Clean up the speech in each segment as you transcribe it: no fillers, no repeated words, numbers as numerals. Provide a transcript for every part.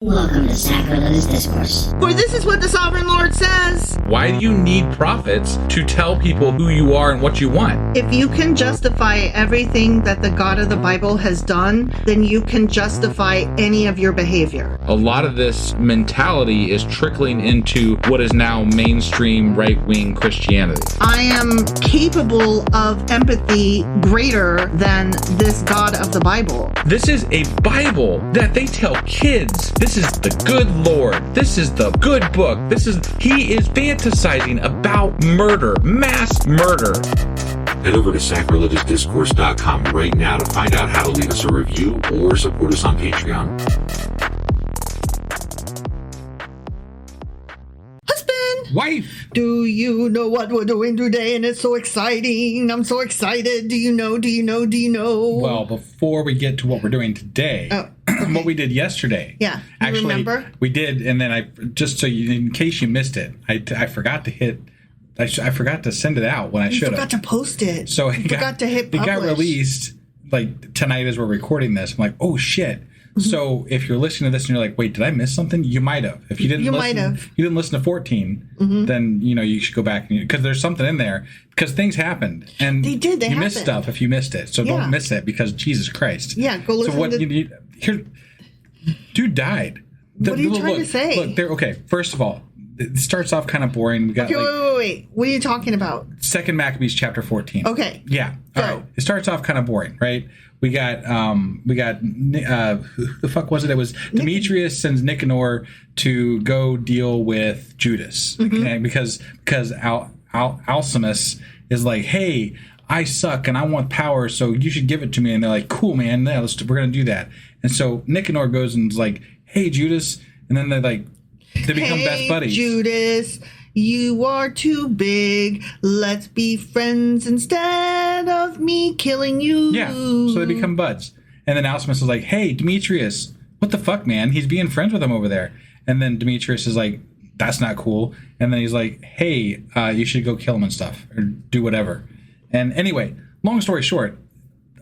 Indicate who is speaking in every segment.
Speaker 1: Welcome to Sacrilegious Discourse.
Speaker 2: For this is what the Sovereign Lord says.
Speaker 3: Why do you need prophets to tell people who you are and what you want?
Speaker 2: If you can justify everything that the God of the Bible has done, then you can justify any of your behavior.
Speaker 3: A lot of this mentality is trickling into what is now mainstream right-wing Christianity.
Speaker 2: I am capable of empathy greater than this God of the Bible.
Speaker 3: This is a Bible that they tell kids. This is the good Lord. This is the good book. He is fantasizing about murder, mass murder.
Speaker 4: Head over to sacrilegiousdiscourse.com right now to find out how to leave us a review or support us on Patreon.
Speaker 2: Husband!
Speaker 3: Wife!
Speaker 2: Do you know what we're doing today? And it's so exciting. I'm so excited. Do you know?
Speaker 5: Well, before we get to what we're doing today, what we did yesterday.
Speaker 2: Yeah.
Speaker 5: Actually,
Speaker 2: remember?
Speaker 5: We did, and then in case you missed it, I forgot to hit. I forgot to send it out when I should have.
Speaker 2: Forgot to post it.
Speaker 5: So it
Speaker 2: forgot to hit publish.
Speaker 5: It got released like tonight as we're recording this. I'm like, oh shit. Mm-hmm. So if you're listening to this and you're like, wait, did I miss something? You might have. If you didn't listen to 14,
Speaker 2: mm-hmm.
Speaker 5: then you should go back because there's something in there because things happened and
Speaker 2: they happened.
Speaker 5: Missed stuff if you missed it. So don't miss it because Jesus Christ.
Speaker 2: Yeah, go listen.
Speaker 5: So what you need here? Dude died.
Speaker 2: What are you trying to say?
Speaker 5: Look, okay. First of all, it starts off kind of boring. We got
Speaker 2: wait. What are you talking about?
Speaker 5: 2 Maccabees chapter 14.
Speaker 2: Okay.
Speaker 5: Yeah. All right. It starts off kind of boring, right? We got who the fuck was it? It was Demetrius sends Nicanor to go deal with Judas, okay? Because Alcimus is like, hey, I suck and I want power, so you should give it to me. And they're like, cool, man, yeah, we're gonna do that. And so Nicanor goes and is like, hey, Judas, and then they become best buddies.
Speaker 2: Judas, you are too big. Let's be friends instead of me killing you.
Speaker 5: Yeah, so they become buds. And then Alcimus is like, hey, Demetrius, what the fuck, man? He's being friends with him over there. And then Demetrius is like, that's not cool. And then he's like, hey, you should go kill him and stuff or do whatever. And anyway, long story short,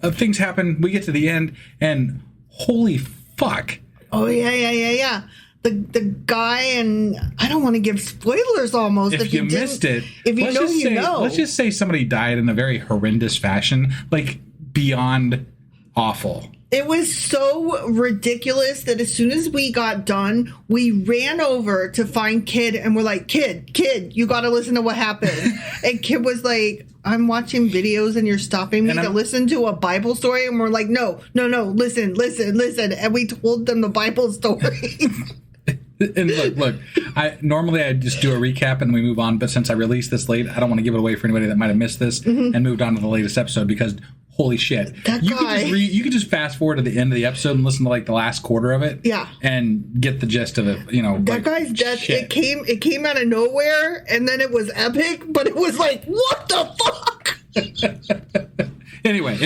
Speaker 5: things happen. We get to the end and holy fuck.
Speaker 2: Oh, yeah. The guy, and I don't want to give spoilers almost.
Speaker 5: If you missed it, let's just say somebody died in a very horrendous fashion, like beyond awful.
Speaker 2: It was so ridiculous that as soon as we got done, we ran over to find Kid and we're like, Kid, you got to listen to what happened. And Kid was like, I'm watching videos and you're stopping me to listen to a Bible story. And we're like, no, listen. And we told them the Bible story.
Speaker 5: And look, I just do a recap and we move on. But since I released this late, I don't want to give it away for anybody that might have missed this and moved on to the latest episode because holy shit. You could just fast forward to the end of the episode and listen to like the last quarter of it.
Speaker 2: Yeah.
Speaker 5: And get the gist of it,
Speaker 2: That guy's death, shit. It came out of nowhere and then it was epic, but it was like, what the fuck?
Speaker 5: Anyway,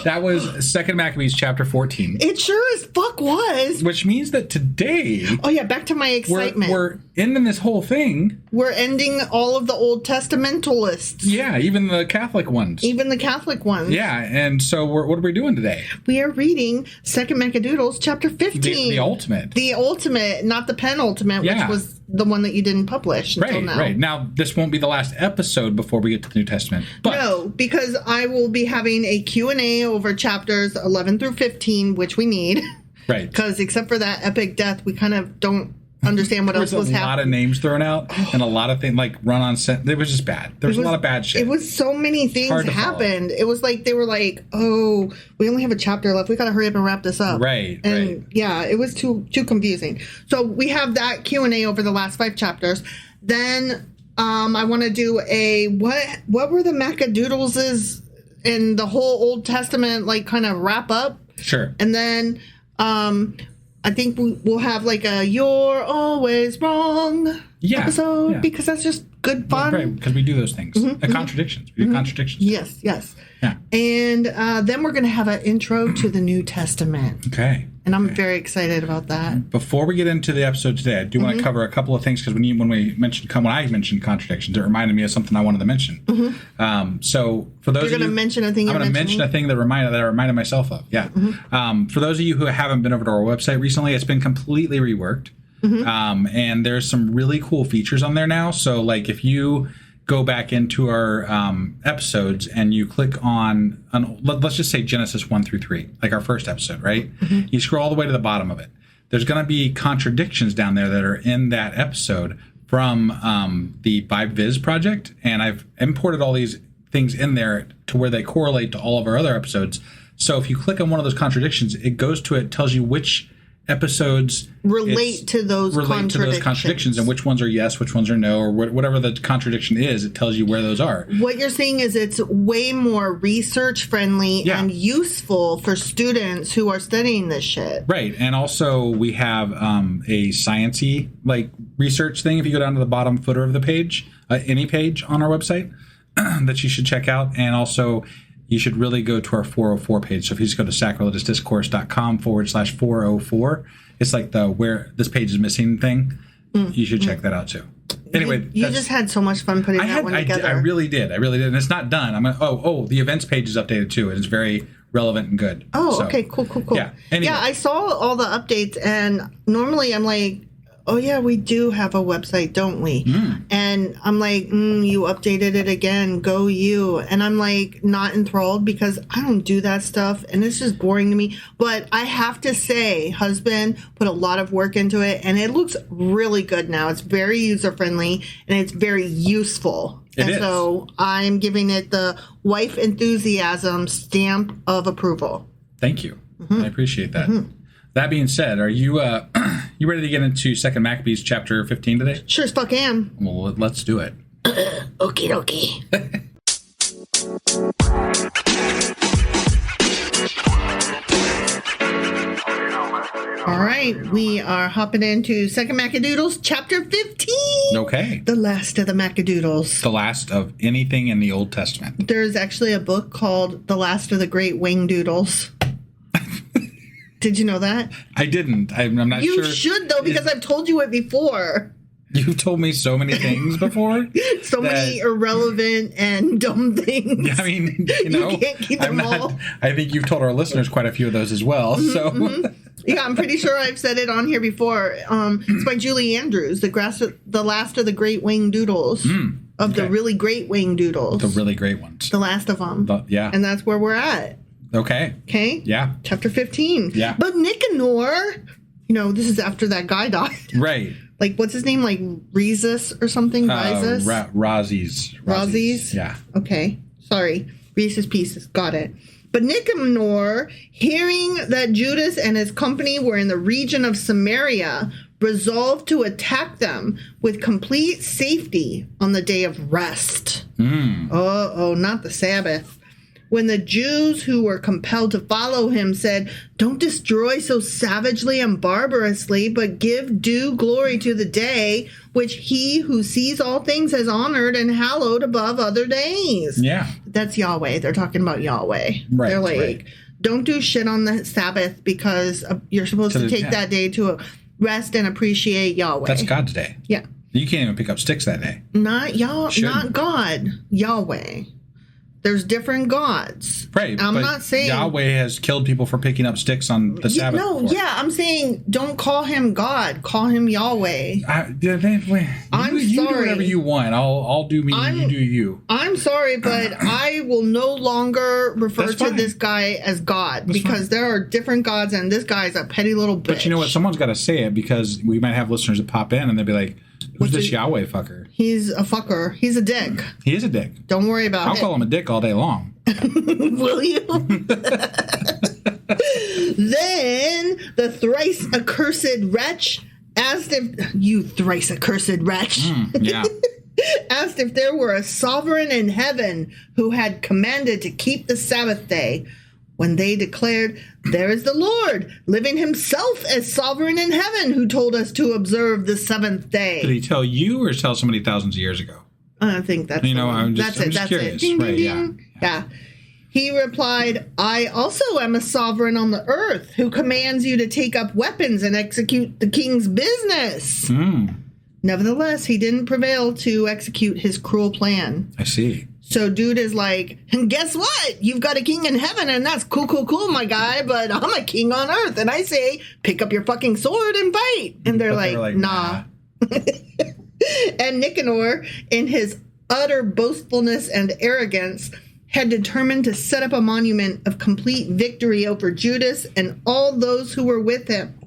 Speaker 5: that was 2 Maccabees chapter 14.
Speaker 2: It sure as fuck was.
Speaker 5: Which means that today...
Speaker 2: Oh, yeah, back to my excitement.
Speaker 5: We're ending this whole thing.
Speaker 2: We're ending all of the Old Testamentalists.
Speaker 5: Yeah, even the Catholic ones.
Speaker 2: Yeah,
Speaker 5: and so what are we doing today?
Speaker 2: We are reading 2 Maccabees chapter 15.
Speaker 5: The ultimate.
Speaker 2: The ultimate, not the penultimate, which was the one that you didn't publish until now.
Speaker 5: Right. Now, this won't be the last episode before we get to the New Testament. But
Speaker 2: no, because I will be having a Q&A over chapters 11 through 15, which we need.
Speaker 5: Right.
Speaker 2: Because except for that epic death, we kind of don't understand what else was happening.
Speaker 5: There's a lot of names thrown out and a lot of things like run on set. It was just bad. There was a lot of bad shit.
Speaker 2: It was so many things happened. It was like they were like, oh, we only have a chapter left. We got to hurry up and wrap this up.
Speaker 5: Right.
Speaker 2: Yeah, it was too confusing. So we have that Q&A over the last 5 chapters. Then I want to do a what were the Maccadoodleses in the whole Old Testament like kind of wrap up.
Speaker 5: Sure.
Speaker 2: And then I think we'll have like a "You're Always Wrong" episode because that's just good fun.
Speaker 5: Right, because we do those things. Contradictions. We do contradictions.
Speaker 2: Yes.
Speaker 5: Yeah.
Speaker 2: And then we're going to have an intro to the New Testament.
Speaker 5: Okay.
Speaker 2: And I'm very excited about that.
Speaker 5: Before we get into the episode today, I do want to cover a couple of things because when I mentioned contradictions, it reminded me of something I wanted to mention. So for those
Speaker 2: You're
Speaker 5: of
Speaker 2: going to
Speaker 5: you,
Speaker 2: mention a thing.
Speaker 5: I'm going to mention a thing that I reminded myself of. Yeah. For those of you who haven't been over to our website recently, it's been completely reworked, and there's some really cool features on there now. So like if you go back into our episodes and you click on let's just say Genesis 1 through 3, like our first episode, right? You scroll all the way to the bottom of it. There's going to be contradictions down there that are in that episode from the BibViz project, and I've imported all these things in there to where they correlate to all of our other episodes. So if you click on one of those contradictions, it goes to it, tells you which episodes
Speaker 2: relate to those contradictions
Speaker 5: and which ones are yes, which ones are no, or whatever the contradiction is, it tells you where those are. What
Speaker 2: you're saying is it's way more research friendly and useful for students who are studying this shit.
Speaker 5: Right. And also we have a science-y like research thing. If you go down to the bottom footer of the page, any page on our website that you should check out. And also you should really go to our 404 page. So if you just go to sacrilegiousdiscourse.com/404, it's like the where this page is missing thing. You should check that out too. Anyway,
Speaker 2: you just had so much fun putting that one together.
Speaker 5: I really did. And it's not done. The events page is updated too. And it's very relevant and good.
Speaker 2: Oh, so, okay, cool.
Speaker 5: Yeah. Anyway.
Speaker 2: Yeah, I saw all the updates, and normally I'm like, oh yeah, we do have a website, don't we? And I'm like, you updated it again, go you. And I'm like not enthralled because I don't do that stuff and it's just boring to me. But I have to say, husband put a lot of work into it and it looks really good now. It's very user friendly and it's very useful. So I'm giving it the wife enthusiasm stamp of approval.
Speaker 5: Thank you. I appreciate that. That being said, are you you ready to get into 2 Maccabees chapter 15 today?
Speaker 2: Sure as fuck am.
Speaker 5: Well, let's do it.
Speaker 2: Okie dokie. All right, we are hopping into 2 Maccadoodles chapter 15.
Speaker 5: Okay.
Speaker 2: The last of the Maccadoodles.
Speaker 5: The last of anything in the Old Testament.
Speaker 2: There's actually a book called The Last of the Great Wingdoodles. Did you know that?
Speaker 5: I didn't. I'm not sure.
Speaker 2: You should, though, because I've told you it before.
Speaker 5: You've told me so many things before.
Speaker 2: So many irrelevant and dumb things.
Speaker 5: I mean, you
Speaker 2: can't keep them all.
Speaker 5: I think you've told our listeners quite a few of those as well.
Speaker 2: Yeah, I'm pretty sure I've said it on here before. It's by Julie Andrews, The Last of the Great Wingdoodles. The really great Wingdoodles.
Speaker 5: The really great ones.
Speaker 2: The last of them.
Speaker 5: Yeah.
Speaker 2: And that's where we're at.
Speaker 5: Okay.
Speaker 2: Yeah. Chapter 15.
Speaker 5: Yeah.
Speaker 2: But Nicanor, this is after that guy died.
Speaker 5: Right.
Speaker 2: Like, what's his name? Like, Rhesus or something? Rhesus?
Speaker 5: Razzies. Yeah.
Speaker 2: Okay. Sorry. Reese's Pieces. Got it. But Nicanor, hearing that Judas and his company were in the region of Samaria, resolved to attack them with complete safety on the day of rest. Not the Sabbath. When the Jews who were compelled to follow him said, "Don't destroy so savagely and barbarously, but give due glory to the day which he who sees all things has honored and hallowed above other days."
Speaker 5: Yeah.
Speaker 2: That's Yahweh. They're talking about Yahweh.
Speaker 5: Right.
Speaker 2: They're like, don't do shit on the Sabbath because you're supposed to take that day to rest and appreciate Yahweh.
Speaker 5: That's God's day.
Speaker 2: Yeah.
Speaker 5: You can't even pick up sticks that day.
Speaker 2: Not God. Yahweh. There's different gods.
Speaker 5: Right.
Speaker 2: I'm not saying
Speaker 5: Yahweh has killed people for picking up sticks on the Sabbath.
Speaker 2: I'm saying don't call him God. Call him Yahweh.
Speaker 5: I'm
Speaker 2: sorry.
Speaker 5: You do whatever you want. I'll do me. You do you.
Speaker 2: I'm sorry, but I will no longer refer to this guy as God because there are different gods, and this guy's a petty little bitch.
Speaker 5: But you know what? Someone's got to say it because we might have listeners that pop in and they'll be like, "Who's this Yahweh fucker?"
Speaker 2: He's a fucker. He's a dick.
Speaker 5: He is a dick.
Speaker 2: Don't worry about it.
Speaker 5: I'll call him a dick all day long.
Speaker 2: Will you? Then the thrice accursed wretch asked if asked if there were a sovereign in heaven who had commanded to keep the Sabbath day. When they declared, "There is the Lord, living himself as sovereign in heaven, who told us to observe the seventh day."
Speaker 5: Did he tell you or tell somebody thousands of years ago?
Speaker 2: I think that's
Speaker 5: I'm just curious.
Speaker 2: Ding,
Speaker 5: Right,
Speaker 2: ding, ding. Yeah. He replied, I also am a sovereign on the earth who commands you to take up weapons and execute the king's business. Nevertheless, he didn't prevail to execute his cruel plan.
Speaker 5: I see.
Speaker 2: So dude is like, and guess what? You've got a king in heaven, and that's cool, my guy, but I'm a king on earth. And I say, pick up your fucking sword and fight. And they're like, nah. And Nicanor, in his utter boastfulness and arrogance, had determined to set up a monument of complete victory over Judas and all those who were with him.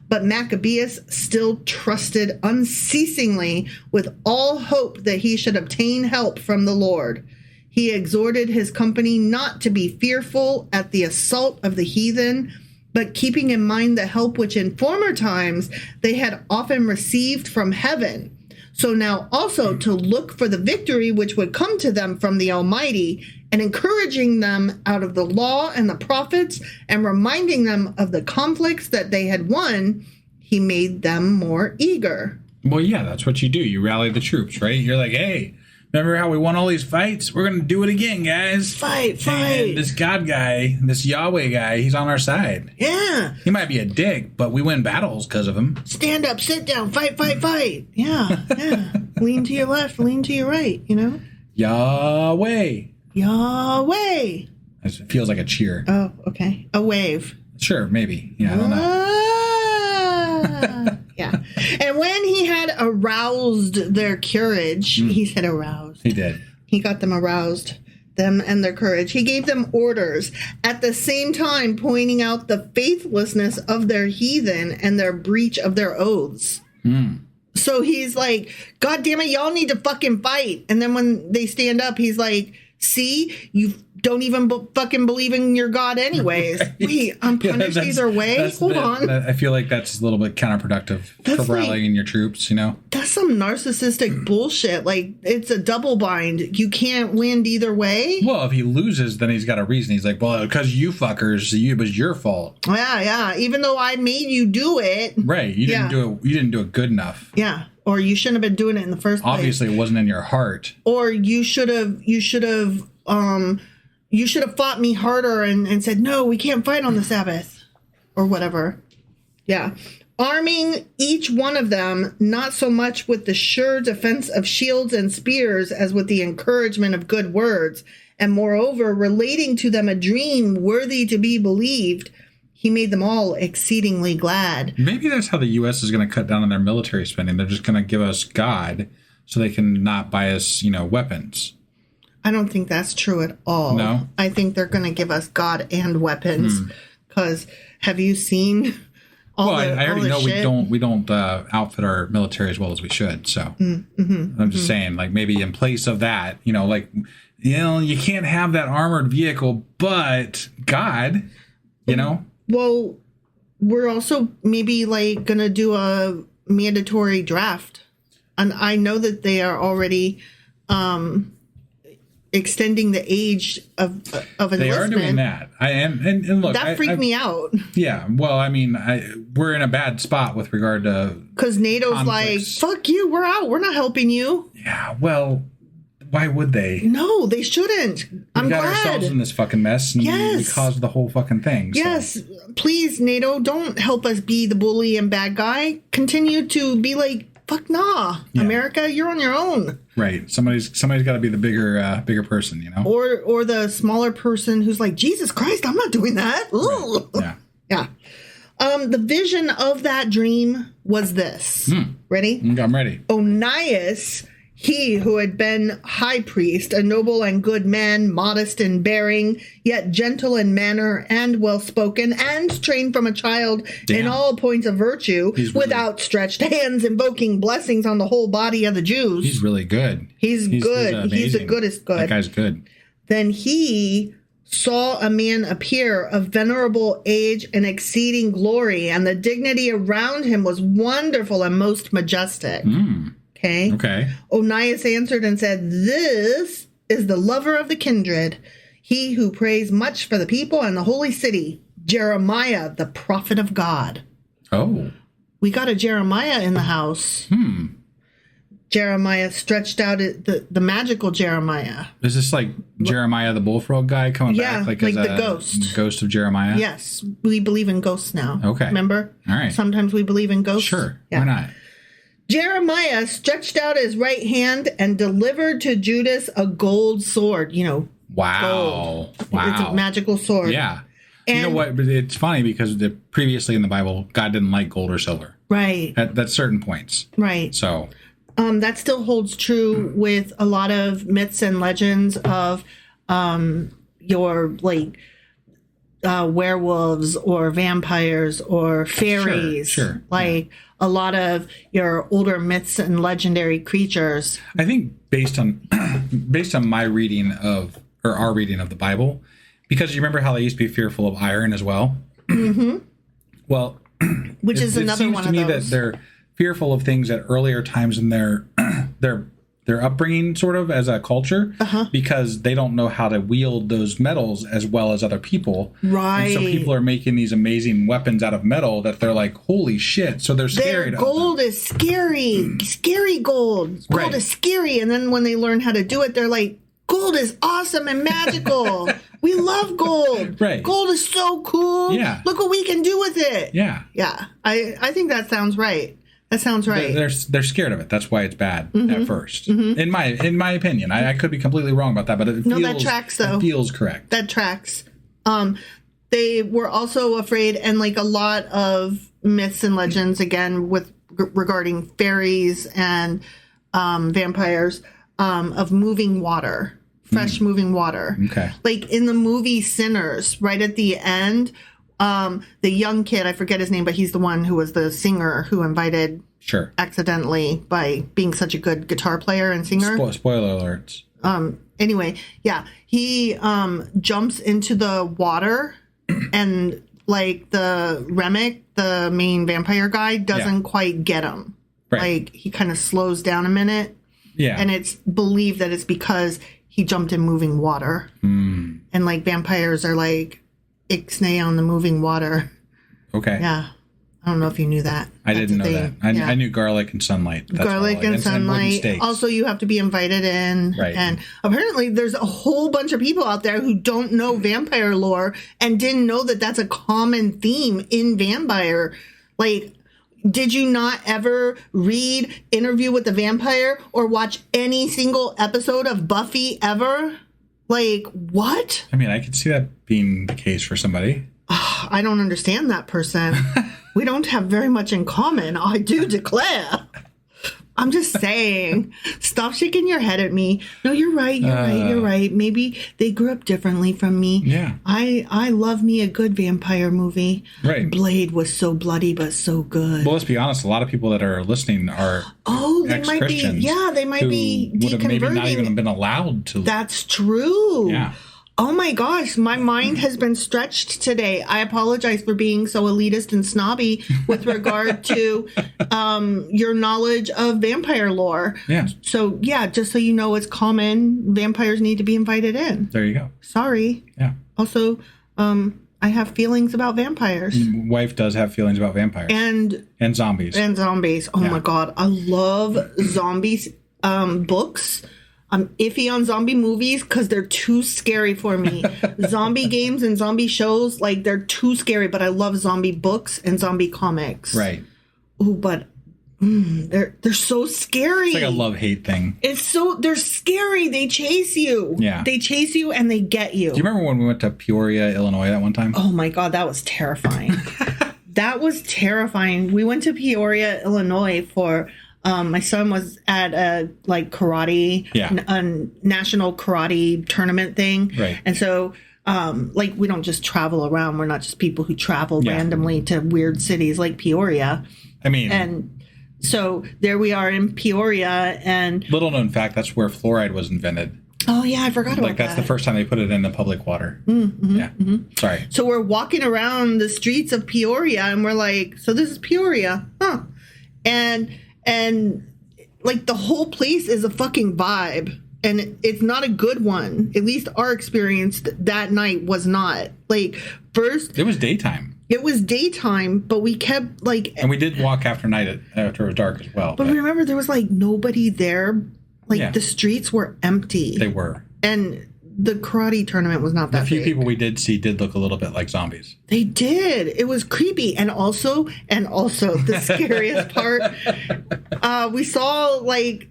Speaker 2: But Maccabees still trusted unceasingly with all hope that he should obtain help from the Lord. He exhorted his company not to be fearful at the assault of the heathen, but keeping in mind the help which in former times they had often received from heaven. So now also to look for the victory which would come to them from the Almighty, and encouraging them out of the law and the prophets, and reminding them of the conflicts that they had won, he made them more eager.
Speaker 5: Well, yeah, that's what you do. You rally the troops, right? You're like, hey, remember how we won all these fights? We're going to do it again, guys.
Speaker 2: Fight.
Speaker 5: And this God guy, this Yahweh guy, he's on our side.
Speaker 2: Yeah.
Speaker 5: He might be a dick, but we win battles because of him.
Speaker 2: Stand up, sit down, fight. Yeah. Lean to your left, lean to your right,
Speaker 5: Yahweh.
Speaker 2: Yahweh.
Speaker 5: It feels like a cheer.
Speaker 2: Oh, okay. A wave.
Speaker 5: Sure, maybe. Yeah, I don't know.
Speaker 2: Yeah. And when he had aroused their courage, he said aroused.
Speaker 5: He did.
Speaker 2: He got them aroused, them and their courage. He gave them orders, at the same time pointing out the faithlessness of their heathen and their breach of their oaths. So he's like, God damn it, y'all need to fucking fight. And then when they stand up, he's like, see, you don't even fucking believe in your God anyways. Right. Wait, I'm punished either way? Hold on.
Speaker 5: I feel like that's a little bit counterproductive for rallying your troops,
Speaker 2: That's some narcissistic bullshit. Like, it's a double bind. You can't win either way.
Speaker 5: Well, if he loses, then he's got a reason. He's like, well, because you fuckers, it was your fault.
Speaker 2: Yeah. Even though I made you do it.
Speaker 5: Right. You didn't do it. You didn't do it good enough.
Speaker 2: Yeah. Or you shouldn't have been doing it in the first place.
Speaker 5: Obviously, it wasn't in your heart.
Speaker 2: Or you should have fought me harder and said, no, we can't fight on the Sabbath or whatever. Yeah. Arming each one of them, not so much with the sure defense of shields and spears as with the encouragement of good words, and moreover, relating to them a dream worthy to be believed, he made them all exceedingly glad.
Speaker 5: Maybe that's how the U.S. is going to cut down on their military spending. They're just going to give us God so they can not buy us, weapons.
Speaker 2: I don't think that's true at all.
Speaker 5: No?
Speaker 2: I think they're going to give us God and weapons. Because have you seen all the
Speaker 5: I already know
Speaker 2: shit?
Speaker 5: we don't outfit our military as well as we should. So I'm just saying, like, maybe in place of that, you can't have that armored vehicle, but God,
Speaker 2: Well, we're also maybe like going to do a mandatory draft. And I know that they are already extending the age of enlistment.
Speaker 5: They are doing that. And look,
Speaker 2: that freaked me out.
Speaker 5: Yeah. Well, I mean, we're in a bad spot with regard to
Speaker 2: because NATO's conflicts. Like, fuck you, we're out. We're not helping you.
Speaker 5: Yeah. Well, why would they?
Speaker 2: No, they shouldn't. We got
Speaker 5: ourselves in this fucking mess, and we caused the whole fucking thing.
Speaker 2: Yes.
Speaker 5: So.
Speaker 2: Please, NATO, don't help us be the bully and bad guy. Continue to be like, fuck nah. Yeah. America, you're on your own. Right.
Speaker 5: Somebody's got to be the bigger person,
Speaker 2: Or the smaller person who's like, Jesus Christ, I'm not doing that. Ooh.
Speaker 5: Right. Yeah.
Speaker 2: Yeah. The vision of that dream was this. Ready?
Speaker 5: I'm ready.
Speaker 2: Onias, he who had been high priest, a noble and good man, modest in bearing, yet gentle in manner and well-spoken, and trained from a child in all points of virtue, with outstretched hands, invoking blessings on the whole body of the Jews.
Speaker 5: He's really good.
Speaker 2: He's good. He's the goodest good.
Speaker 5: That guy's good.
Speaker 2: Then he saw a man appear of venerable age and exceeding glory, and the dignity around him was wonderful and most majestic. Okay. Onias answered and said, this is the lover of the kindred, he who prays much for the people and the holy city, Jeremiah, the prophet of God.
Speaker 5: Oh.
Speaker 2: We got a Jeremiah in the house. Jeremiah stretched out the magical Jeremiah.
Speaker 5: Is this like Jeremiah the bullfrog guy coming back?
Speaker 2: Like the ghost.
Speaker 5: Ghost of Jeremiah?
Speaker 2: Yes. We believe in ghosts now.
Speaker 5: Okay.
Speaker 2: Remember?
Speaker 5: All right.
Speaker 2: Sometimes we believe in ghosts.
Speaker 5: Sure.
Speaker 2: Yeah.
Speaker 5: Why not?
Speaker 2: Jeremiah stretched out his right hand and delivered to Judas a gold sword.
Speaker 5: Wow.
Speaker 2: Gold.
Speaker 5: Wow.
Speaker 2: It's a magical sword.
Speaker 5: Yeah.
Speaker 2: And,
Speaker 5: you know what? But it's funny because previously in the Bible, God didn't like gold or silver.
Speaker 2: Right.
Speaker 5: At certain points.
Speaker 2: Right.
Speaker 5: So.
Speaker 2: That still holds true with a lot of myths and legends of your werewolves or vampires or fairies.
Speaker 5: Sure.
Speaker 2: A lot of your older myths and legendary creatures.
Speaker 5: I think based on my reading of our reading of the Bible, because you remember how they used to be fearful of iron as well.
Speaker 2: Mm-hmm.
Speaker 5: Well,
Speaker 2: which is another one of those. It seems to me that
Speaker 5: they're fearful of things at earlier times in their upbringing, sort of as a culture, because they don't know how to wield those metals as well as other people.
Speaker 2: Right.
Speaker 5: And so people are making these amazing weapons out of metal that they're like, holy shit! So they're scared.
Speaker 2: Their gold is scary, scary gold. Gold is scary, and then when they learn how to do it, they're like, gold is awesome and magical. We love gold.
Speaker 5: Right.
Speaker 2: Gold is so cool.
Speaker 5: Yeah.
Speaker 2: Look what we can do with it.
Speaker 5: Yeah.
Speaker 2: Yeah. I think that sounds right. That sounds right.
Speaker 5: They're scared of it. That's why it's bad at first. In my opinion, I could be completely wrong about that, but
Speaker 2: that tracks though.
Speaker 5: It feels correct.
Speaker 2: That tracks. They were also afraid, and a lot of myths and legends, again with regarding fairies and vampires, of moving water, fresh moving water.
Speaker 5: Okay.
Speaker 2: Like in the movie Sinners, right at the end. The young kid, I forget his name, but he's the one who was the singer who invited accidentally by being such a good guitar player and singer.
Speaker 5: Spoiler alerts.
Speaker 2: Anyway, yeah, he jumps into the water and the Remick, the main vampire guy, doesn't quite get him. Right. He kind of slows down a minute.
Speaker 5: Yeah.
Speaker 2: And it's believed that it's because he jumped in moving water. And vampires are ixnay on the moving water.
Speaker 5: Okay.
Speaker 2: Yeah. I don't know if you knew that.
Speaker 5: I didn't know that. I knew garlic and sunlight. That's
Speaker 2: garlic and sunlight.
Speaker 5: And
Speaker 2: also, you have to be invited in.
Speaker 5: Right.
Speaker 2: And apparently, there's a whole bunch of people out there who don't know vampire lore and didn't know that that's a common theme in vampire. Did you not ever read Interview with the Vampire or watch any single episode of Buffy ever? What?
Speaker 5: I mean, I could see that being the case for somebody.
Speaker 2: I don't understand that person. We don't have very much in common, I do declare. I'm just saying. Stop shaking your head at me. No, you're right. You're right. Maybe they grew up differently from me.
Speaker 5: Yeah.
Speaker 2: I love me a good vampire movie.
Speaker 5: Right.
Speaker 2: Blade was so bloody, but so good.
Speaker 5: Well, let's be honest. A lot of people that are listening are
Speaker 2: they might be. Yeah, they might be deconverting.
Speaker 5: Would have maybe not even been allowed to.
Speaker 2: That's true.
Speaker 5: Yeah.
Speaker 2: Oh my gosh, my mind has been stretched today. I apologize for being so elitist and snobby with regard to your knowledge of vampire lore.
Speaker 5: Yeah.
Speaker 2: So, just so you know, it's common. Vampires need to be invited in.
Speaker 5: There you go.
Speaker 2: Sorry.
Speaker 5: Yeah.
Speaker 2: Also, I have feelings about vampires.
Speaker 5: Wife does have feelings about vampires. And zombies.
Speaker 2: Oh my God. I love zombies books. I'm iffy on zombie movies because they're too scary for me. Zombie games and zombie shows, they're too scary, but I love zombie books and zombie comics.
Speaker 5: Right.
Speaker 2: Ooh, but they're so scary.
Speaker 5: It's like a love-hate thing.
Speaker 2: They're scary. They chase you.
Speaker 5: Yeah.
Speaker 2: They chase you and they get you.
Speaker 5: Do you remember when we went to Peoria, Illinois that one time?
Speaker 2: Oh my God, that was terrifying. That was terrifying. We went to Peoria, Illinois for... my son was at a karate, a national karate tournament thing.
Speaker 5: Right.
Speaker 2: And so, we don't just travel around. We're not just people who travel randomly to weird cities like Peoria.
Speaker 5: I mean.
Speaker 2: And so there we are in Peoria and.
Speaker 5: Little known fact, that's where fluoride was invented.
Speaker 2: Oh, yeah, I forgot about that.
Speaker 5: That's the first time they put it in the public water. Sorry.
Speaker 2: So we're walking around the streets of Peoria and we're like, so this is Peoria. Huh. And the whole place is a fucking vibe, and it's not a good one. At least our experience that night was not. First,
Speaker 5: it was daytime.
Speaker 2: It was daytime, but we kept like.
Speaker 5: And we did walk after it was dark as well.
Speaker 2: But remember, there was like nobody there. Like the streets were empty.
Speaker 5: They were.
Speaker 2: And the karate tournament was not that
Speaker 5: The few
Speaker 2: big.
Speaker 5: people we did see did look a little bit like zombies.
Speaker 2: They did. It was creepy. And also the scariest part, we saw like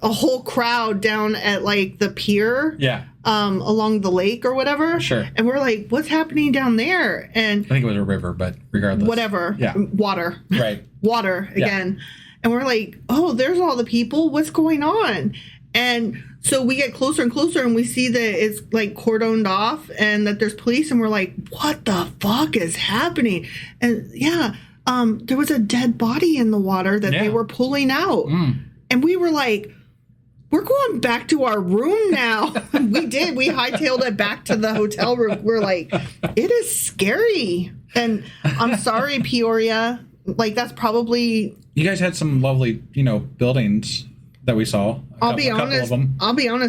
Speaker 2: a whole crowd down at like the pier.
Speaker 5: Yeah.
Speaker 2: Along the lake or whatever.
Speaker 5: Sure.
Speaker 2: And we're like, what's happening down there? And
Speaker 5: I think it was a river, but regardless.
Speaker 2: whatever.
Speaker 5: Yeah.
Speaker 2: Water.
Speaker 5: Right.
Speaker 2: Water again. And we're like, oh, there's all the people. What's going on? And so we get closer and closer and we see that it's like cordoned off and that there's police. And we're like, what the fuck is happening? And there was a dead body in the water that they were pulling out. And we were like, we're going back to our room now. We did. We hightailed it back to the hotel room. We're like, it is scary. And I'm sorry, Peoria. Like, that's probably...
Speaker 5: You guys had some lovely, buildings that we saw.
Speaker 2: I'll be honest.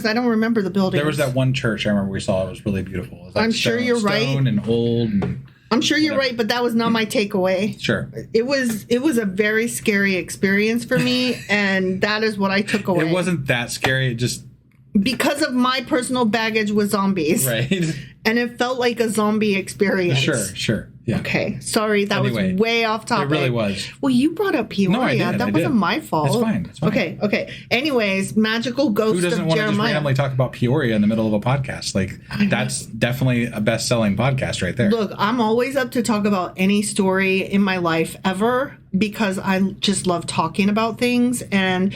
Speaker 2: I don't remember the buildings.
Speaker 5: There was that one church I remember we saw. It was really beautiful. It was like
Speaker 2: I'm sure you're right.
Speaker 5: Stone and old. And
Speaker 2: I'm sure you're right, but that was not my takeaway.
Speaker 5: Sure.
Speaker 2: It was a very scary experience for me, and that is what I took away.
Speaker 5: It wasn't that scary. It just...
Speaker 2: Because of my personal baggage with zombies.
Speaker 5: Right.
Speaker 2: And it felt like a zombie experience.
Speaker 5: Sure. Yeah.
Speaker 2: Okay. Sorry, that was way off topic.
Speaker 5: It really was.
Speaker 2: Well, you brought up Peoria.
Speaker 5: No, I did.
Speaker 2: That wasn't my fault.
Speaker 5: It's fine.
Speaker 2: Okay. Anyways, Magical Ghost of Jeremiah.
Speaker 5: Who doesn't want to just randomly talk about Peoria in the middle of a podcast? Like, that's definitely a best-selling podcast right there.
Speaker 2: Look, I'm always up to talk about any story in my life ever because I just love talking about things. And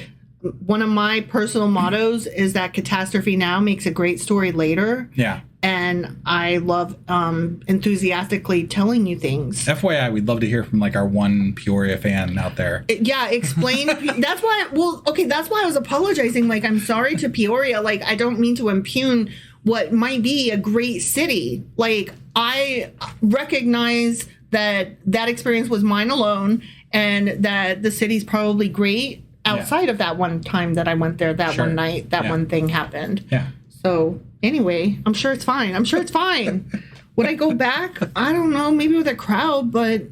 Speaker 2: one of my personal mottos is that catastrophe now makes a great story later.
Speaker 5: Yeah.
Speaker 2: And I love enthusiastically telling you things.
Speaker 5: FYI, we'd love to hear from like our one Peoria fan out there.
Speaker 2: Yeah, explain. That's why. Well, okay, that's why I was apologizing. Like, I'm sorry to Peoria. Like, I don't mean to impugn what might be a great city. Like, I recognize that experience was mine alone, and that the city's probably great outside of that one time that I went there. That one night, that one thing happened.
Speaker 5: Yeah.
Speaker 2: So anyway, I'm sure it's fine. Would I go back? I don't know. Maybe with a crowd, but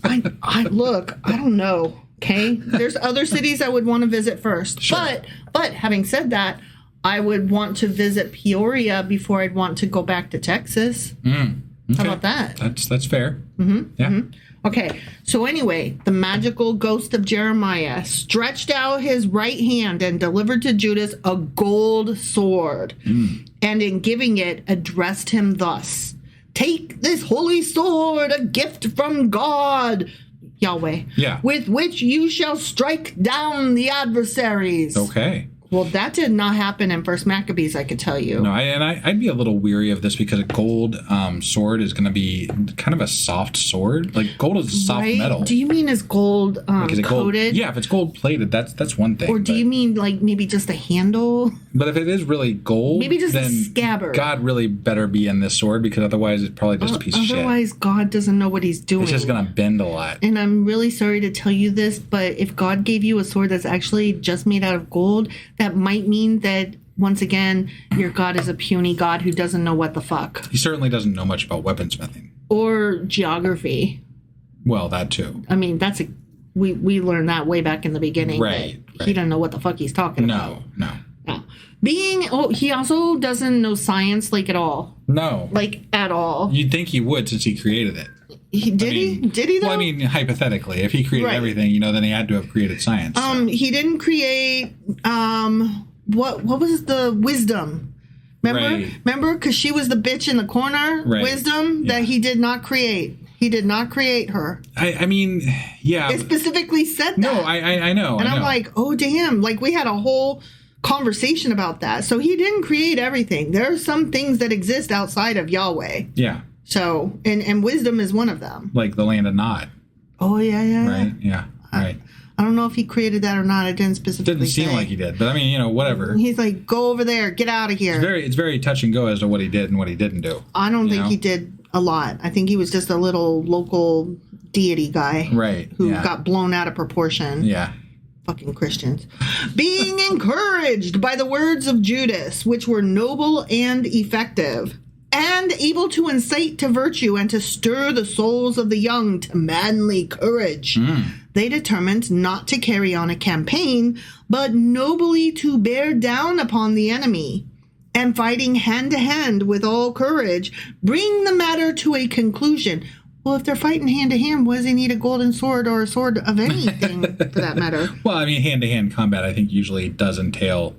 Speaker 2: I don't know. Okay. There's other cities I would want to visit first. Sure. But having said that, I would want to visit Peoria before I'd want to go back to Texas. Okay. How about that?
Speaker 5: That's fair. Mm-hmm. Yeah. Mm-hmm.
Speaker 2: Okay, so anyway, the magical ghost of Jeremiah stretched out his right hand and delivered to Judas a gold sword, and in giving it, addressed him thus: "Take this holy sword, a gift from God, Yahweh, with which you shall strike down the adversaries." Okay. Well, that did not happen in First Maccabees, I could tell you.
Speaker 5: No, I'd be a little weary of this because a gold sword is going to be kind of a soft sword. Like, gold is a soft metal.
Speaker 2: Do you mean is gold
Speaker 5: like, is it
Speaker 2: coated?
Speaker 5: Gold? Yeah, if it's gold plated, that's one thing.
Speaker 2: Or do you mean like maybe just a handle?
Speaker 5: But if it is really gold,
Speaker 2: maybe just
Speaker 5: then
Speaker 2: a scabbard.
Speaker 5: God really better be in this sword because otherwise it's probably just a piece of shit.
Speaker 2: Otherwise, God doesn't know what he's doing.
Speaker 5: It's just going to bend a lot.
Speaker 2: And I'm really sorry to tell you this, but if God gave you a sword that's actually just made out of gold, that might mean that, once again, your God is a puny God who doesn't know what the fuck.
Speaker 5: He certainly doesn't know much about weaponsmithing.
Speaker 2: Or geography.
Speaker 5: Well, that too.
Speaker 2: I mean, we learned that way back in the beginning.
Speaker 5: Right.
Speaker 2: He doesn't know what the fuck he's talking about.
Speaker 5: No.
Speaker 2: He also doesn't know science, like, at all.
Speaker 5: No.
Speaker 2: Like, at all.
Speaker 5: You'd think he would since he created it.
Speaker 2: Did he though?
Speaker 5: Well, I mean, hypothetically, if he created everything, then he had to have created science. So.
Speaker 2: He didn't create what was the wisdom? Remember? Because she was the bitch in the corner. Right. Wisdom that he did not create. He did not create her.
Speaker 5: I mean, yeah.
Speaker 2: It specifically said that.
Speaker 5: No, I know.
Speaker 2: And I'm like, oh damn! Like, we had a whole conversation about that. So he didn't create everything. There are some things that exist outside of Yahweh.
Speaker 5: Yeah.
Speaker 2: So, and wisdom is one of them.
Speaker 5: Like the land of Nod.
Speaker 2: Oh, yeah.
Speaker 5: Right, yeah, right.
Speaker 2: I don't know if he created that or not. I didn't specifically
Speaker 5: say. Didn't seem like he did, but I mean, whatever.
Speaker 2: He's like, go over there, get out of here.
Speaker 5: It's very touch and go as to what he did and what he didn't do.
Speaker 2: I don't think he did a lot. I think he was just a little local deity guy.
Speaker 5: Right,
Speaker 2: who got blown out of proportion.
Speaker 5: Yeah.
Speaker 2: Fucking Christians. Being encouraged by the words of Judas, which were noble and effective. and able to incite to virtue and to stir the souls of the young to manly courage. They determined not to carry on a campaign, but nobly to bear down upon the enemy, and fighting hand to hand with all courage, bring the matter to a conclusion. Well, if they're fighting hand to hand, what does he need a golden sword or a sword of anything for that matter?
Speaker 5: Well, I mean, hand-to-hand combat, I think, usually does entail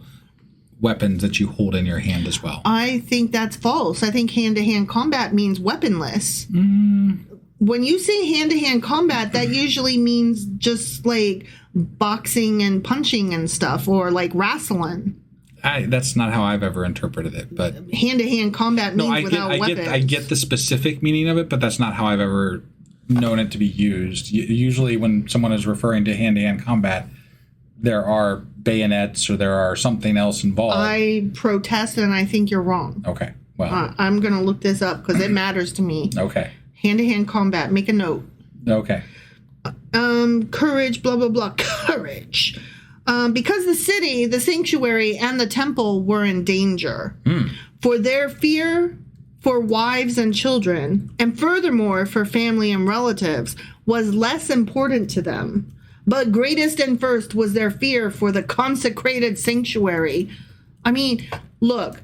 Speaker 5: weapons that you hold in your hand as well.
Speaker 2: I think that's false. I think hand-to-hand combat means weaponless. When you say hand-to-hand combat, that usually means just like boxing and punching and stuff, or like wrestling.
Speaker 5: That's not how I've ever interpreted it, but
Speaker 2: Hand-to-hand combat means without weapons.
Speaker 5: I get the specific meaning of it, but that's not how I've ever known it to be used. Usually when someone is referring to hand-to-hand combat, there are bayonets or there are something else involved.
Speaker 2: I protest, and I think you're wrong.
Speaker 5: Okay, well.
Speaker 2: I'm going to look this up because it matters to me.
Speaker 5: Okay.
Speaker 2: Hand-to-hand combat. Make a note.
Speaker 5: Okay.
Speaker 2: Courage, blah, blah, blah. Courage. Because the city, the sanctuary, and the temple were in danger. For their fear for wives and children, and furthermore for family and relatives, was less important to them. But greatest and first was their fear for the consecrated sanctuary. I mean, look,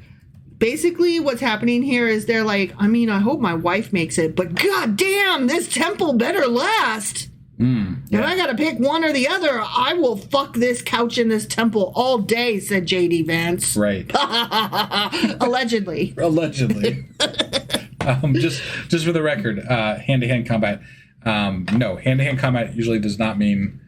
Speaker 2: basically what's happening here is they're like, I mean, I hope my wife makes it, but goddamn, this temple better last. If I gotta pick one or the other, I will fuck this couch in this temple all day, said J.D. Vance.
Speaker 5: Right.
Speaker 2: Allegedly.
Speaker 5: Allegedly. Just for the record, hand-to-hand combat. No, hand-to-hand combat usually does not mean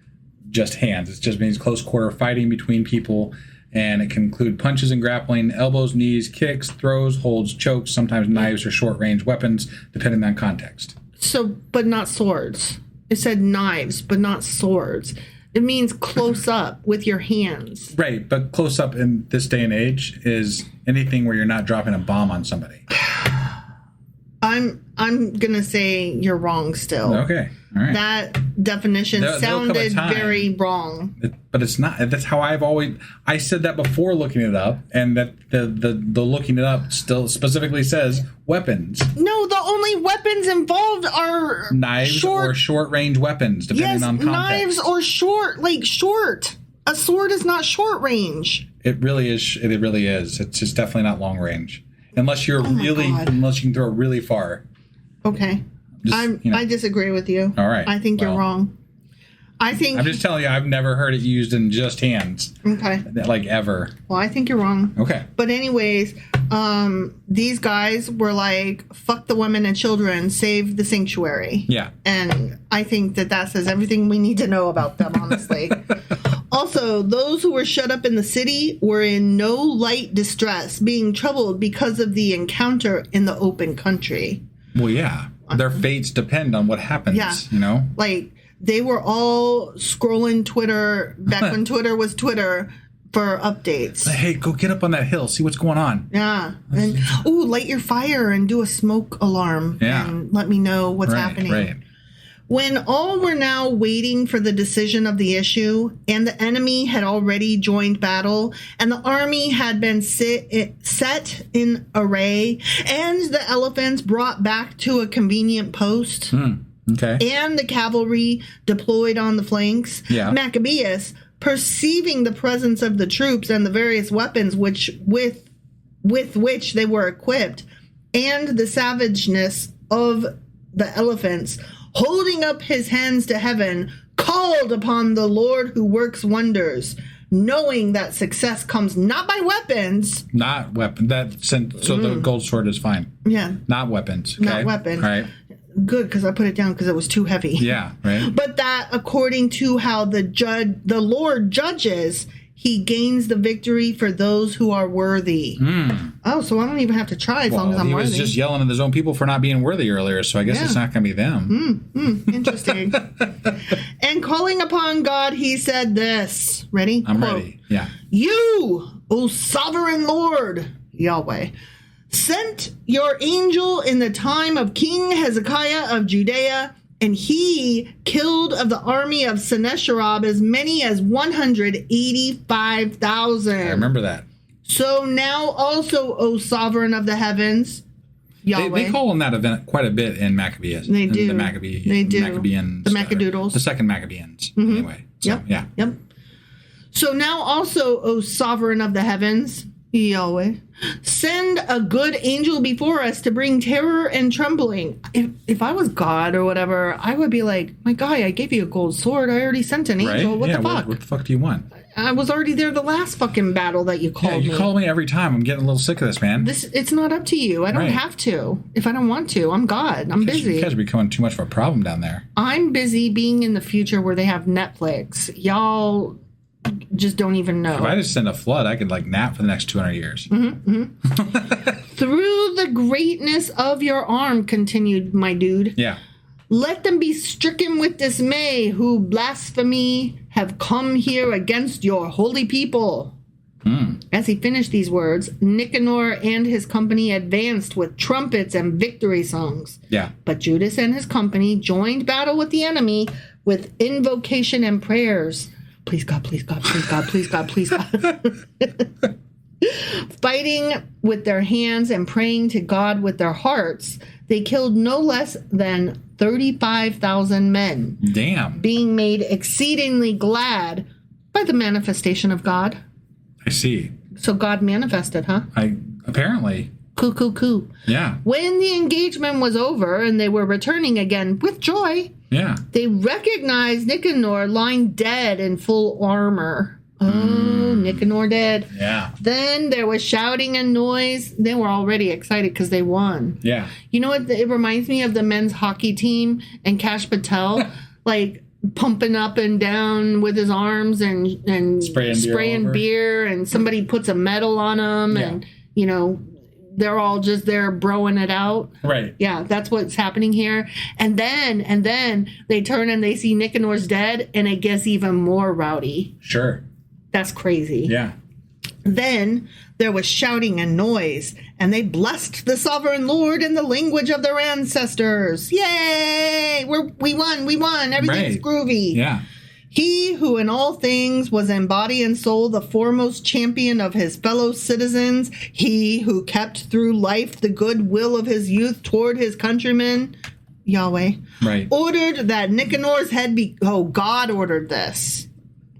Speaker 5: just hands. It just means close quarter fighting between people, and it can include punches and grappling, elbows, knees, kicks, throws, holds, chokes, sometimes knives or short-range weapons, depending on context.
Speaker 2: So, but not swords. It said knives, but not swords. It means close up with your hands.
Speaker 5: Right, but close up in this day and age is anything where you're not dropping a bomb on somebody.
Speaker 2: I'm gonna say you're wrong still.
Speaker 5: Okay, all right.
Speaker 2: That definition sounded very wrong.
Speaker 5: But it's not. That's how I said that before looking it up, and that the looking it up still specifically says weapons.
Speaker 2: No, the only weapons involved are
Speaker 5: knives or short range weapons, depending on context.
Speaker 2: Knives or short. A sword is not short range.
Speaker 5: It really is. It really is. It's just definitely not long range. Unless unless you can throw it really far.
Speaker 2: Okay. I disagree with you.
Speaker 5: All right.
Speaker 2: I think you're wrong. I'm
Speaker 5: just telling you, I've never heard it used in just hands.
Speaker 2: Okay.
Speaker 5: Like ever.
Speaker 2: Well, I think you're wrong.
Speaker 5: Okay.
Speaker 2: But anyways, these guys were like, fuck the women and children, save the sanctuary.
Speaker 5: Yeah.
Speaker 2: And I think that says everything we need to know about them, honestly. Also, those who were shut up in the city were in no light distress, being troubled because of the encounter in the open country.
Speaker 5: Well, yeah. Their fates depend on what happens, you know?
Speaker 2: Like, they were all scrolling Twitter back when Twitter was Twitter for updates.
Speaker 5: Hey, go get up on that hill, see what's going on.
Speaker 2: Yeah. And, light your fire and do a smoke alarm.
Speaker 5: Yeah.
Speaker 2: And let me know what's happening.
Speaker 5: Right.
Speaker 2: When all were now waiting for the decision of the issue, and the enemy had already joined battle, and the army had been set in array, and the elephants brought back to a convenient post,
Speaker 5: okay,
Speaker 2: and the cavalry deployed on the flanks, Maccabees, perceiving the presence of the troops and the various weapons with which they were equipped, and the savageness of the elephants, holding up his hands to heaven, called upon the Lord who works wonders, knowing that success comes not by weapons.
Speaker 5: Not weapon. So the gold sword is fine.
Speaker 2: Yeah.
Speaker 5: Not weapons. Okay?
Speaker 2: Not weapons.
Speaker 5: Right.
Speaker 2: Good, because I put it down because it was too heavy.
Speaker 5: Yeah, right.
Speaker 2: But that according to how the Lord judges, he gains the victory for those who are worthy. Oh, so I don't even have to try as long as I'm worthy.
Speaker 5: He was just yelling at his own people for not being worthy earlier, so I guess it's not going to be them.
Speaker 2: Interesting. And calling upon God, he said this. Ready?
Speaker 5: I'm
Speaker 2: Quote,
Speaker 5: ready. Yeah.
Speaker 2: You, O sovereign Lord, Yahweh, sent your angel in the time of King Hezekiah of Judea, and he killed of the army of Sennacherib as many as 185,000.
Speaker 5: I remember that.
Speaker 2: So now also, O sovereign of the heavens, Yahweh.
Speaker 3: They call on that event quite a bit in Maccabees.
Speaker 2: They do.
Speaker 3: The Maccabees.
Speaker 2: They do.
Speaker 3: Maccabeans.
Speaker 2: The Maccadoodles.
Speaker 3: The second Maccabeans, anyway. So,
Speaker 2: Yep.
Speaker 3: yeah.
Speaker 2: Yep. So now also, O sovereign of the heavens, Yahweh, send a good angel before us to bring terror and trembling. If I was God or whatever, I would be like, my guy, I gave you a gold sword. I already sent an angel.
Speaker 3: Right?
Speaker 2: What the fuck?
Speaker 3: What the fuck do you want?
Speaker 2: I was already there the last fucking battle that you called me.
Speaker 3: You call me every time. I'm getting a little sick of this, man.
Speaker 2: It's not up to you. I don't
Speaker 3: Right.
Speaker 2: have to. If I don't want to, I'm God. I'm busy.
Speaker 3: You guys are becoming too much of a problem down there.
Speaker 2: I'm busy being in the future where they have Netflix. Y'all just don't even know.
Speaker 3: If I just send a flood, I could nap for the next 200 years.
Speaker 2: Through the greatness of your arm, continued my dude.
Speaker 3: Yeah.
Speaker 2: Let them be stricken with dismay who blasphemy have come here against your holy people. As he finished these words, Nicanor and his company advanced with trumpets and victory songs.
Speaker 3: Yeah.
Speaker 2: But Judas and his company joined battle with the enemy with invocation and prayers. Please God, please God, please God, please God, please God. Fighting with their hands and praying to God with their hearts, they killed no less than 35,000 men,
Speaker 3: Damn.
Speaker 2: being made exceedingly glad by the manifestation of God.
Speaker 3: I see.
Speaker 2: So God manifested, huh?
Speaker 3: Apparently.
Speaker 2: Coo.
Speaker 3: Yeah.
Speaker 2: When the engagement was over and they were returning again with joy,
Speaker 3: Yeah.
Speaker 2: they recognized Nicanor lying dead in full armor. Oh, Nicanor dead.
Speaker 3: Yeah.
Speaker 2: Then there was shouting and noise. They were already excited because they won.
Speaker 3: Yeah.
Speaker 2: You know what? It reminds me of the men's hockey team and Cash Patel, pumping up and down with his arms and
Speaker 3: Spraying
Speaker 2: beer, and somebody puts a medal on them, and they're all just there broing it out.
Speaker 3: Right.
Speaker 2: Yeah, that's what's happening here. And then they turn and they see Nicanor's dead, and it gets even more rowdy.
Speaker 3: Sure.
Speaker 2: That's crazy.
Speaker 3: Yeah.
Speaker 2: Then there was shouting and noise, and they blessed the sovereign Lord in the language of their ancestors. Yay! We won. Everything's
Speaker 3: Right.
Speaker 2: groovy.
Speaker 3: Yeah.
Speaker 2: He who in all things was in body and soul the foremost champion of his fellow citizens, he who kept through life the good will of his youth toward his countrymen, Yahweh,
Speaker 3: Right.
Speaker 2: ordered that Nicanor's head be... Oh, God ordered this.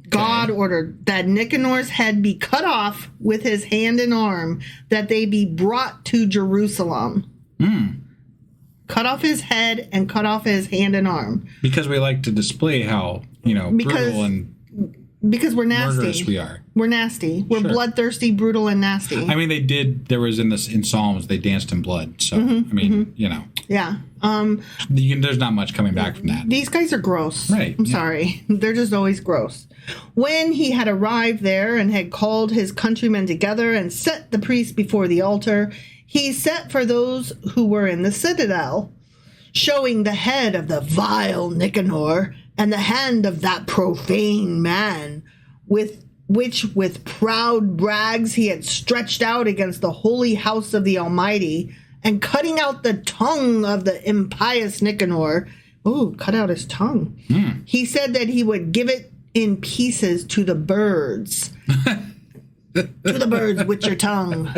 Speaker 2: God ordered that Nicanor's head be cut off with his hand and arm, that they be brought to Jerusalem. Cut off his head and cut off his hand and arm.
Speaker 3: Because we like to display how, brutal and
Speaker 2: Because we're nasty.
Speaker 3: murderous we are.
Speaker 2: We're nasty. We're
Speaker 3: Sure.
Speaker 2: bloodthirsty, brutal, and nasty.
Speaker 3: I mean, there was in Psalms, they danced in blood. So,
Speaker 2: Yeah.
Speaker 3: there's not much coming back from that.
Speaker 2: These guys are gross.
Speaker 3: Right,
Speaker 2: I'm
Speaker 3: yeah.
Speaker 2: sorry. They're just always gross. When he had arrived there and had called his countrymen together and set the priests before the altar, he sent for those who were in the citadel, showing the head of the vile Nicanor and the hand of that profane man, with proud brags he had stretched out against the holy house of the Almighty, and cutting out the tongue of the impious Nicanor. Oh, cut out his tongue. He said that he would give it in pieces to the birds. To the birds with your tongue.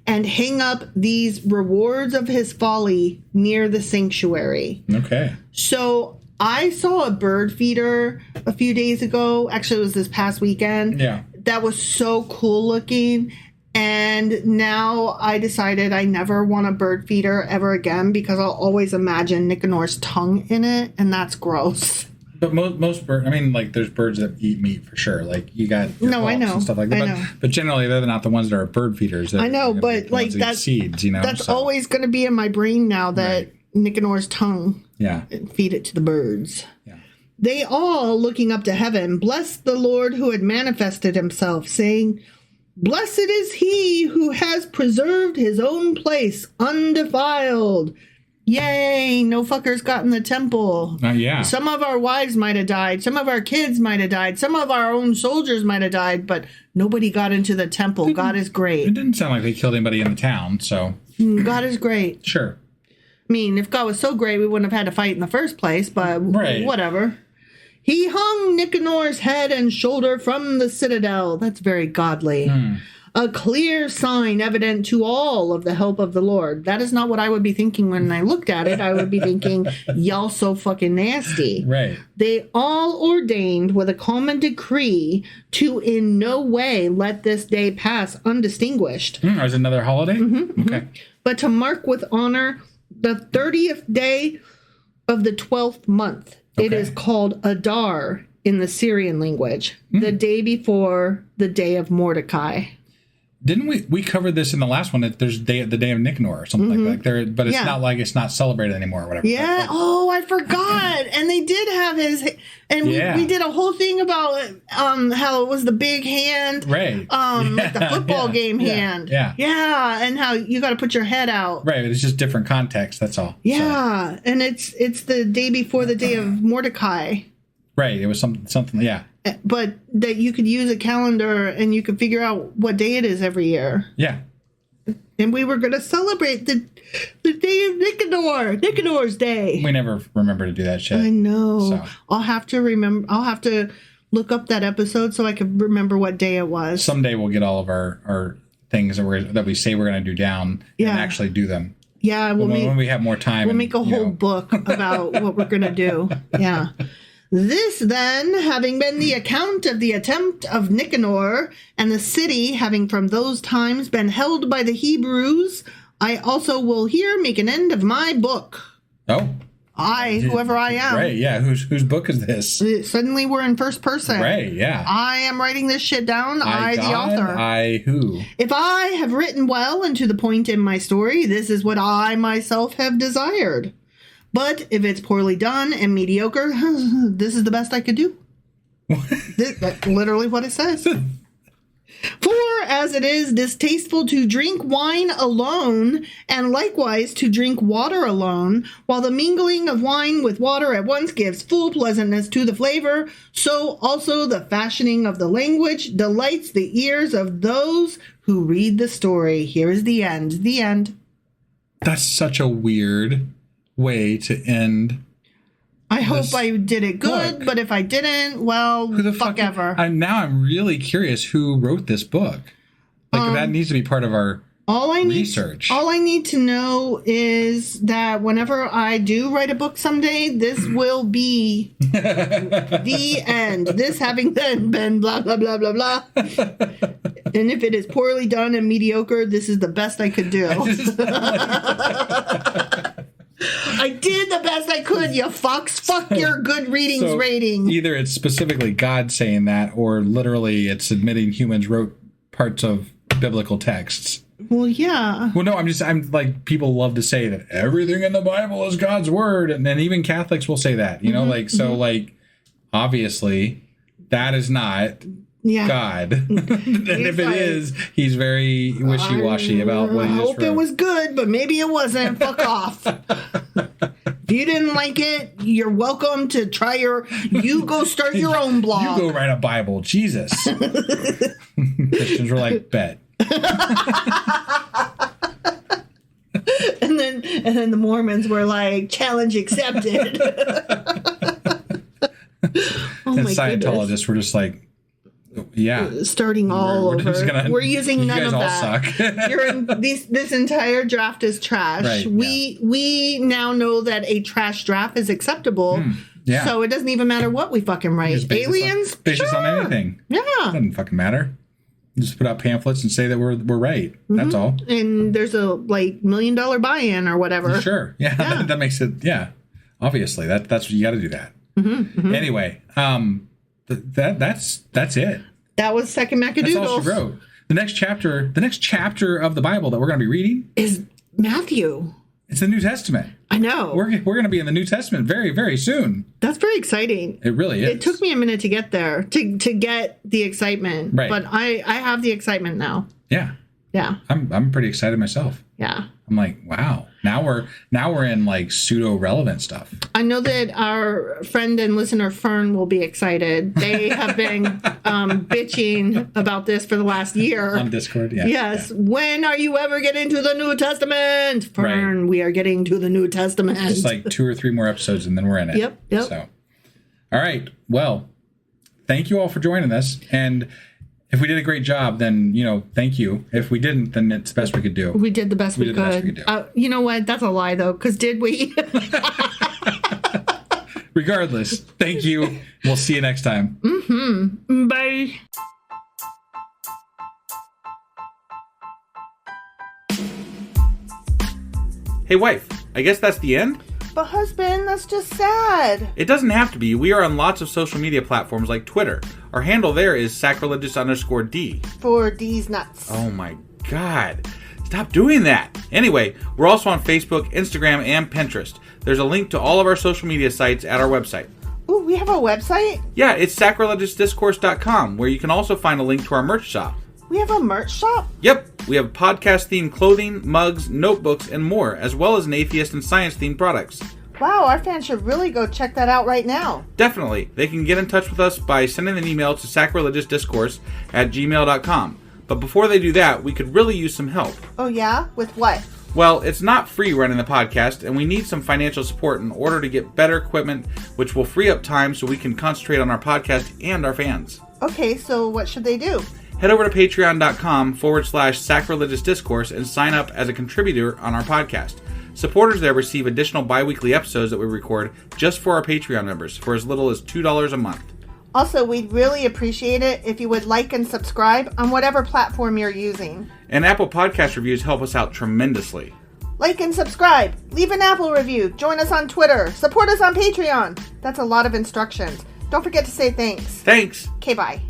Speaker 2: And hang up these rewards of his folly near the sanctuary.
Speaker 3: Okay.
Speaker 2: So I saw a bird feeder a few days ago. Actually, it was this past weekend.
Speaker 3: Yeah.
Speaker 2: That was so cool looking. And now I decided I never want a bird feeder ever again because I'll always imagine Nicanor's tongue in it, and that's gross.
Speaker 3: But most birds, there's birds that eat meat for sure. Like, you got your
Speaker 2: No, I
Speaker 3: hawks
Speaker 2: know.
Speaker 3: and stuff like that.
Speaker 2: I know.
Speaker 3: But generally, they're not the ones that are bird feeders.
Speaker 2: I know, but
Speaker 3: the ones that eat
Speaker 2: that's
Speaker 3: seeds,
Speaker 2: That's
Speaker 3: so.
Speaker 2: always going to be in my brain now that
Speaker 3: Right.
Speaker 2: Nicanor's tongue.
Speaker 3: Yeah.
Speaker 2: Feed it to the birds.
Speaker 3: Yeah.
Speaker 2: They all, looking up to heaven, blessed the Lord who had manifested himself, saying, Blessed is he who has preserved his own place undefiled. Yay, no fuckers got in the temple.
Speaker 3: Yeah.
Speaker 2: Some of our wives might have died. Some of our kids might have died. Some of our own soldiers might have died, but nobody got into the temple. God is
Speaker 3: It
Speaker 2: great.
Speaker 3: didn't sound like they killed anybody in the town, so
Speaker 2: God is great.
Speaker 3: sure.
Speaker 2: I mean, if God was so great, we wouldn't have had to fight in the first place, but
Speaker 3: Right.
Speaker 2: whatever. He hung Nicanor's head and shoulder from the citadel. That's very godly. a clear sign evident to all of the help of the Lord. That is not what I would be thinking when I looked at it. I would be thinking, y'all so fucking nasty.
Speaker 5: Right.
Speaker 2: They all ordained with a common decree to in no way let this day pass undistinguished,
Speaker 5: There's another holiday? Okay.
Speaker 2: but to mark with honor the 30th day of the 12th month. It
Speaker 5: Okay.
Speaker 2: is called Adar in the Syrian language, the day before the day of Mordecai.
Speaker 5: Didn't we covered this in the last one? That there's the day of Nicanor or something like that. But it's
Speaker 2: Yeah.
Speaker 5: not like it's not celebrated anymore or whatever.
Speaker 2: Yeah. Oh, I forgot. And they did have his, and
Speaker 5: Yeah.
Speaker 2: we did a whole thing about how it was the big hand,
Speaker 5: Right.
Speaker 2: like the football game
Speaker 5: Yeah.
Speaker 2: hand.
Speaker 5: Yeah.
Speaker 2: Yeah, and how you got to put your head out.
Speaker 5: Right. It's just different context. That's all.
Speaker 2: Yeah, and it's the day before the day of Mordecai.
Speaker 5: Right. It was something. Yeah.
Speaker 2: But that you could use a calendar and you could figure out what day it is every year.
Speaker 5: Yeah.
Speaker 2: And we were going to celebrate the day of Nicanor's day.
Speaker 5: We never remember to do that shit.
Speaker 2: I know.
Speaker 5: So.
Speaker 2: I'll have to look up that episode so I can remember what day it was.
Speaker 5: Someday we'll get all of our things that we say we're going to do down
Speaker 2: Yeah.
Speaker 5: and actually do them.
Speaker 2: Yeah,
Speaker 5: When we have more time.
Speaker 2: we'll make a whole book about what we're going to do. Yeah. This, then, having been the account of the attempt of Nicanor, and the city having from those times been held by the Hebrews, I also will here make an end of my book.
Speaker 5: Oh.
Speaker 2: Whoever I am.
Speaker 5: Right. Yeah. Whose book is this?
Speaker 2: Suddenly we're in first person.
Speaker 5: Right. Yeah.
Speaker 2: I am writing this shit down. I the
Speaker 5: God,
Speaker 2: author.
Speaker 5: I who?
Speaker 2: If I have written well and to the point in my story, this is what I myself have desired. But if it's poorly done and mediocre, this is the best I could do. That's literally what it says. For as it is distasteful to drink wine alone, and likewise to drink water alone, while the mingling of wine with water at once gives full pleasantness to the flavor, so also the fashioning of the language delights the ears of those who read the story. Here is the end. The end.
Speaker 5: That's such a weird way to end.
Speaker 2: I hope I did it good,
Speaker 5: book.
Speaker 2: but if I didn't, well,
Speaker 5: Who the
Speaker 2: fuck ever.
Speaker 5: I'm really curious who wrote this book. Like that needs to be part of our research.
Speaker 2: All I need to know is that whenever I do write a book someday, this will be the end. This having then been blah, blah, blah, blah, blah. And if it is poorly done and mediocre, this is the best I could do. I did the best I could, you fucks. Fuck your good readings rating.
Speaker 5: Either it's specifically God saying that, or literally it's admitting humans wrote parts of biblical texts.
Speaker 2: Well, yeah.
Speaker 5: Well, no, I'm like, people love to say that everything in the Bible is God's word, and then even Catholics will say that, you know, like obviously that is not God. And if it is, he's very wishy-washy about what he
Speaker 2: I
Speaker 5: just
Speaker 2: hope
Speaker 5: wrote.
Speaker 2: it was good, but maybe it wasn't. Fuck off. If you didn't like it, you're welcome to try you go start your own blog.
Speaker 5: You go write a Bible. Jesus. Christians were like, bet.
Speaker 2: and then the Mormons were like, challenge accepted. Oh
Speaker 5: And
Speaker 2: my
Speaker 5: Scientologists
Speaker 2: goodness.
Speaker 5: were just like, yeah.
Speaker 2: Starting all
Speaker 5: We're
Speaker 2: over.
Speaker 5: just gonna-
Speaker 2: We're using
Speaker 5: you
Speaker 2: none
Speaker 5: guys
Speaker 2: of
Speaker 5: all
Speaker 2: that.
Speaker 5: suck.
Speaker 2: This entire draft is trash.
Speaker 5: Right,
Speaker 2: We now know that a trash draft is acceptable.
Speaker 5: yeah.
Speaker 2: So it doesn't even matter what we fucking write.
Speaker 5: Just base
Speaker 2: Aliens?
Speaker 5: Based
Speaker 2: Sure.
Speaker 5: on anything.
Speaker 2: Yeah.
Speaker 5: Doesn't fucking matter. Just put out pamphlets and say that we're right. That's all.
Speaker 2: And there's a $1 million buy-in or whatever.
Speaker 5: Sure. Yeah. That makes it. Yeah. Obviously, that's what you got to do that. Anyway, that's it.
Speaker 2: That was Second
Speaker 5: That's all
Speaker 2: Maccadoodles.
Speaker 5: she wrote. The next chapter of the Bible that we're going to be reading
Speaker 2: Is Matthew.
Speaker 5: it's the New Testament.
Speaker 2: I know.
Speaker 5: We're going to be in the New Testament very, very soon.
Speaker 2: That's very exciting.
Speaker 5: It really is.
Speaker 2: It took me a minute to get there, to get the excitement.
Speaker 5: Right.
Speaker 2: But I have the excitement now.
Speaker 5: Yeah.
Speaker 2: Yeah.
Speaker 5: I'm pretty excited myself.
Speaker 2: Yeah.
Speaker 5: I'm like, wow. Now we're in like pseudo relevant stuff.
Speaker 2: I know that our friend and listener Fern will be excited. They have been bitching about this for the last year.
Speaker 5: On Discord, yeah.
Speaker 2: Yes.
Speaker 5: Yeah.
Speaker 2: When are you ever getting to the New Testament? Fern,
Speaker 5: Right.
Speaker 2: we are getting to the New Testament.
Speaker 5: Just like 2 or 3 more episodes and then we're in it.
Speaker 2: Yep.
Speaker 5: So, all right. Well, thank you all for joining us. And If we did a great job, then, thank you. If we didn't, then it's the best we could do.
Speaker 2: We did the best we
Speaker 5: did the best we
Speaker 2: could.
Speaker 5: could do.
Speaker 2: You know what? That's a lie, though, because did we?
Speaker 5: Regardless, thank you. We'll see you next time.
Speaker 2: Bye.
Speaker 3: Hey, wife, I guess that's the end?
Speaker 2: But husband, that's just sad.
Speaker 3: It doesn't have to be. We are on lots of social media platforms like Twitter. Our handle there is sacrilegious_D.
Speaker 2: For D's nuts.
Speaker 3: Oh my God. Stop doing that. Anyway, we're also on Facebook, Instagram, and Pinterest. There's a link to all of our social media sites at our website.
Speaker 2: Ooh, we have a website?
Speaker 3: Yeah, it's sacrilegiousdiscourse.com, where you can also find a link to our merch shop.
Speaker 2: We have a merch shop?
Speaker 3: Yep, we have podcast-themed clothing, mugs, notebooks, and more, as well as an atheist and science-themed products.
Speaker 2: Wow, our fans should really go check that out right now.
Speaker 3: Definitely. They can get in touch with us by sending an email to sacrilegiousdiscourse@gmail.com. But before they do that, we could really use some help.
Speaker 2: Oh yeah? With what?
Speaker 3: Well, it's not free running the podcast, and we need some financial support in order to get better equipment, which will free up time so we can concentrate on our podcast and our fans.
Speaker 2: Okay, so what should they do?
Speaker 3: Head over to patreon.com/sacrilegiousdiscourse and sign up as a contributor on our podcast. Supporters there receive additional bi-weekly episodes that we record just for our Patreon members for as little as $2 a month.
Speaker 2: Also, we'd really appreciate it if you would like and subscribe on whatever platform you're using.
Speaker 3: And Apple Podcast reviews help us out tremendously.
Speaker 2: Like and subscribe, leave an Apple review, join us on Twitter, support us on Patreon. That's a lot of instructions. Don't forget to say thanks.
Speaker 3: Thanks.
Speaker 2: Okay, bye.